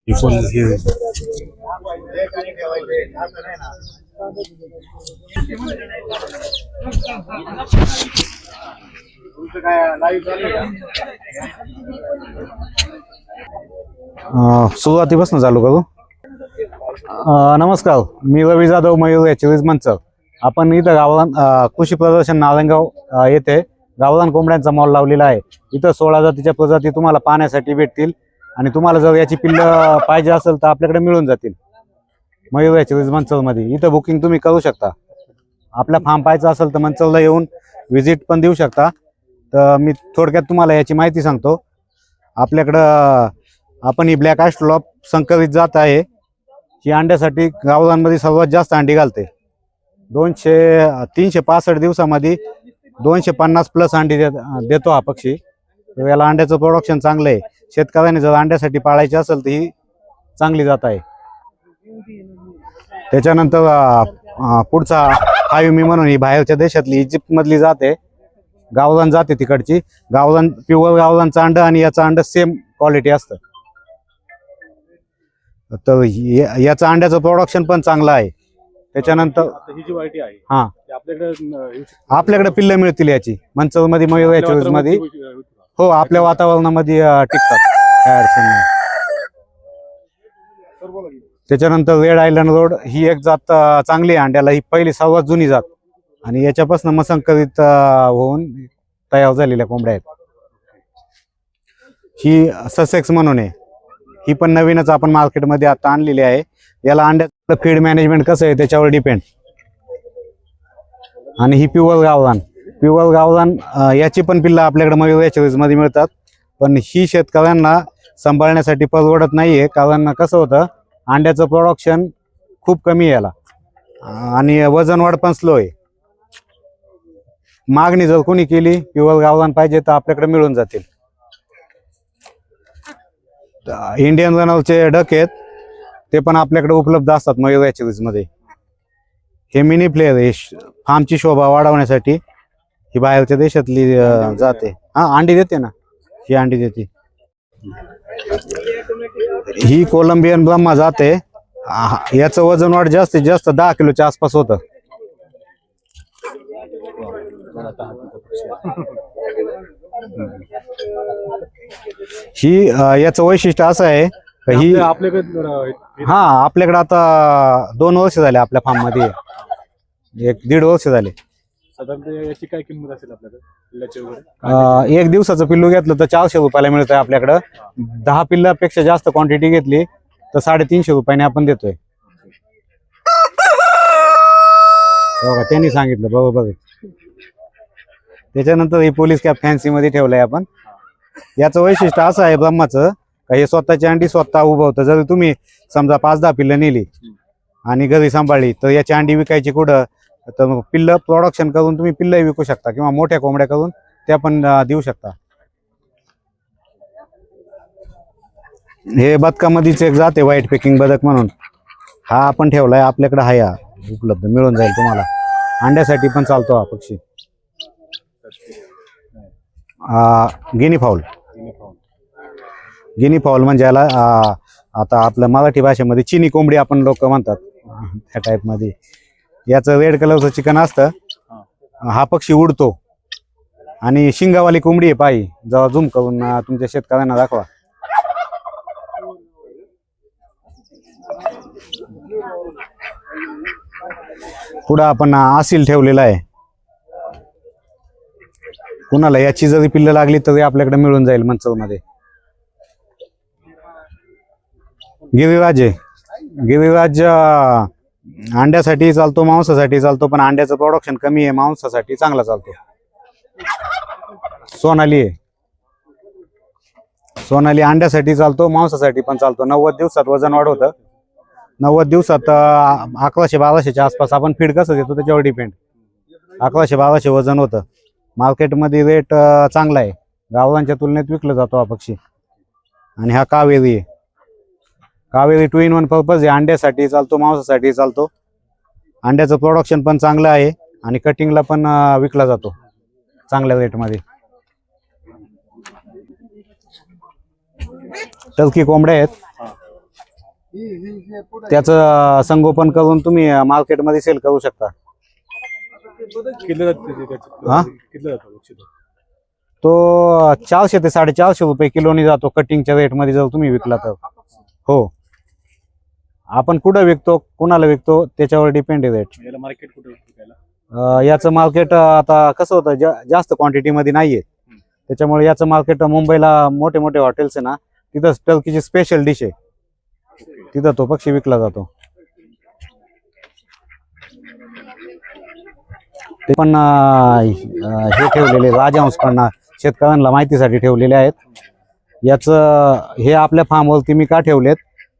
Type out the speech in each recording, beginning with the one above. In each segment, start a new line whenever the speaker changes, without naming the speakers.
People here.
सुरुवातीपासून चालू करू. नमस्कार, मी रवी जाधव, मयूर ॲक्च्युअलीज मंचर. आपण इथं गावरान कृषी प्रदर्शन नारायणगाव येथे गावरान कोंबड्यांचा मॉल लावलेला आहे. इथं 16 जातीच्या प्रजाती तुम्हाला पाहण्यासाठी भेटतील आणि तुम्हाला जर याची पिल्लं पाहिजे असेल तर आपल्याकडे मिळून जातील. मयूर ॲक्च्युअलीज मंचरमध्ये इथं बुकिंग तुम्ही करू शकता. आपला फार्म पाहायचा असेल तर मंचरला येऊन व्हिजिट पण देऊ शकता. तर मी थोडक्यात तुम्हाला याची माहिती सांगतो. आपल्याकडं आपण ही ब्लॅक ॲस्ट्रोलॉप संकरित जात आहे. ही अंड्यासाठी गावरानमध्ये सर्वात जास्त अंडी घालते. 365 दिवसामध्ये 250 प्लस अंडी देतो हा पक्षी. तर याला अंड्याचं प्रोडक्शन चांगलं आहे. शेतकऱ्याने जर अंड्यासाठी पाळायची असेल तर ही चांगली जात आहे. त्याच्यानंतर पुढचा हायुमी म्हणून ही बाहेरच्या देशातली इजिप्तमधली जात आहे. गावरान जाते तिकडची. गावरान प्युअर गावरानचं अंड आणि याचं अंड सेम क्वालिटी असतं. तर याचं अंड्याचं प्रोडक्शन पण चांगलं आहे. त्याच्यानंतर
ही जी व्हायटी आहे
हा
आपल्याकडे
पिल्लं मिळतील याची मंचरमध्ये, मयूर ॲक्च्युअलीजमध्ये. हो, आपल्या वातावरणामध्ये टिकतात, काय अडचण नाही. त्याच्यानंतर रेड आयलंड रोड ही एक जात चांगली आहे अंड्याला. ही पहिली सर्वात जुनी जात आणि याच्यापासून मसंकरित होऊन तयार झालेल्या कोंबड्या आहेत. ही ससेक्स म्हणून आहे. ही पण नवीनच आपण मार्केटमध्ये आता आणलेली आहे. याला अंड्याचं फीड मॅनेजमेंट कसं आहे त्याच्यावर डिपेंड. आणि ही प्युअर गावरान याची पण पिल्लं आपल्याकडे मयूर ॲक्च्युअलीजमध्ये मिळतात. पण ही शेतकऱ्यांना सांभाळण्यासाठी परवडत नाहीये. कारण कसं होतं, अंड्याचं प्रोडक्शन खूप कमी आहे याला आणि वजन वाढ पण स्लो आहे. मागणी जर कोणी केली प्युअर गावरान पाहिजे तर आपल्याकडे मिळून जातील. इंडियन रनरचे डक आहेत, ते पण आपल्याकडे उपलब्ध असतात मयूर ॲक्च्युअलीजमध्ये. हे मिनी प्लेअर आहे. फार्मची शोभा वाढवण्यासाठी ही बाहेरच्या देशातली जाते. अंडी देते ना, ही अंडी देते. ही कोलंबियन ब्रह्मा जाते. याचं वजन वाढ जास्तीत जास्त 10 किलोच्या आसपास होतं. ही याचं वैशिष्ट्य असं आहे की ही आपल्याकडे आता 2 वर्ष झाले आपल्या फार्म मध्ये. 1-1.5 वर्ष झाले.
याची काय किंमत असेल आपल्याकडे?
1 दिवसाचं पिल्लू घेतलं तर 400 रुपयाला मिळतंय आपल्याकडं. 10 पिल्लापेक्षा जास्त क्वांटिटी घेतली तर 350 रुपयाने आपण देतोय. बघा, त्यांनी सांगितलं बरोबर. त्याच्यानंतर ही पोलीस कॅप फॅन्सी मध्ये ठेवलंय आपण. याचं वैशिष्ट्य असं आहे ब्रह्माचं का हे स्वतःची अंडी स्वतः उभवतं. जर तुम्ही समजा 5-10 पिल्लं नेली आणि घरी सांभाळली तर याची अंडी विकायची कुठं, तर पिल्लं प्रोडक्शन करून तुम्ही पिल्लंही विकू शकता किंवा मोठ्या कोंबड्या करून त्या पण देऊ शकता. हे बदकामध्येच एक जाते व्हाईट पेकिंग बदक म्हणून. हा आपण ठेवलाय आपल्याकडे. हा उपलब्ध मिळून जाईल तुम्हाला. अंड्यासाठी पण चालतो हा पक्षी. गिनी फाऊल म्हणजे याला आता आपल्या मराठी भाषेमध्ये चिनी कोंबडी आपण लोक म्हणतात, त्या टाईप मध्ये. याचं रेड कलरचं चिकन असतं. हा पक्षी उडतो आणि शिंगावाली कोंबडी आहे. पायी जेव्हा झूम करून तुमच्या शेतकऱ्यांना दाखवा. पुढं आपण आसील ठेवलेला आहे. कुणाला याची जरी पिल्लं लागली तरी आपल्याकडे मिळून जाईल मंचरमध्ये. गिरिराज अंड्यासाठी चालतो, मांसासाठी चालतो, पण अंड्याचं प्रोडक्शन कमी आहे. मांसासाठी चांगला चालतो. सोनाली अंड्यासाठी चालतो, मांसासाठी पण चालतो. 90 दिवसात वजन वाढवतं. 90 दिवसात 1100-1200च्या आसपास. आपण फीड कसं देतो त्याच्यावर डिपेंड. 1100-1200 वजन होतं. मार्केटमध्ये रेट चांगला आहे. गावरांच्या तुलनेत विकला जातो हा पक्षी. आणि हा कावेरी आहे. कावेरी 2 in 1 पर्पज आहे. अंड्यासाठी चालतो, मांसासाठी चालतो. अंड्याचं प्रोडक्शन पण चांगलं आहे आणि कटिंगला पण विकला जातो चांगल्या रेटमध्ये. टर्की कोंबड्या आहेत. त्याचं संगोपन करून तुम्ही मार्केटमध्ये सेल करू शकता.
किती जातं
हा?
किती जातं बक्षीस?
तो 400 ते 450 रुपये किलोनी जातो कटिंगच्या रेटमध्ये जर तुम्ही विकला तर. हो, आपण कुठं विकतो कुणाला विकतो त्याच्यावर डिपेंड आहे रेट.
याला मार्केट कुठे विकायला?
याचं मार्केट आता कसं होतं जास्त क्वांटिटीमध्ये नाहीये, त्याच्यामुळे याचं मार्केट मुंबईला मोठे मोठे हॉटेल्स आहे ना, तिथं टर्कीची स्पेशल डिश आहे, तिथं तो पक्षी विकला जातो. ते पण हे ठेवलेले राजहंस पण शेतकऱ्यांना माहितीसाठी ठेवलेले आहेत. याचं हे आपल्या फार्मवरती मी का ठेवलेत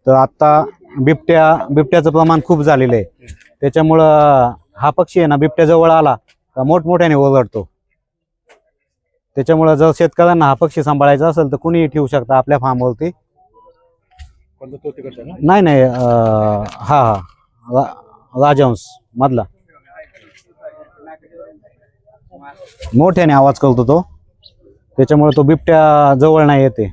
तर आता बिबट्याचं प्रमाण खूप झालेलं आहे, त्याच्यामुळं हा पक्षी आहे ना बिबट्याजवळ आला का मोठमोठ्याने ओरडतो. त्याच्यामुळं जर शेतकऱ्यांना हा पक्षी सांभाळायचा असेल तर कुणीही ठेवू शकता आपल्या फार्मवरती.
कोणता तो तिकडचा ना?
नाही नाही हा राजहंस मधला मोठ्याने आवाज करतो तो, त्याच्यामुळे तो बिबट्या जवळ नाही येते.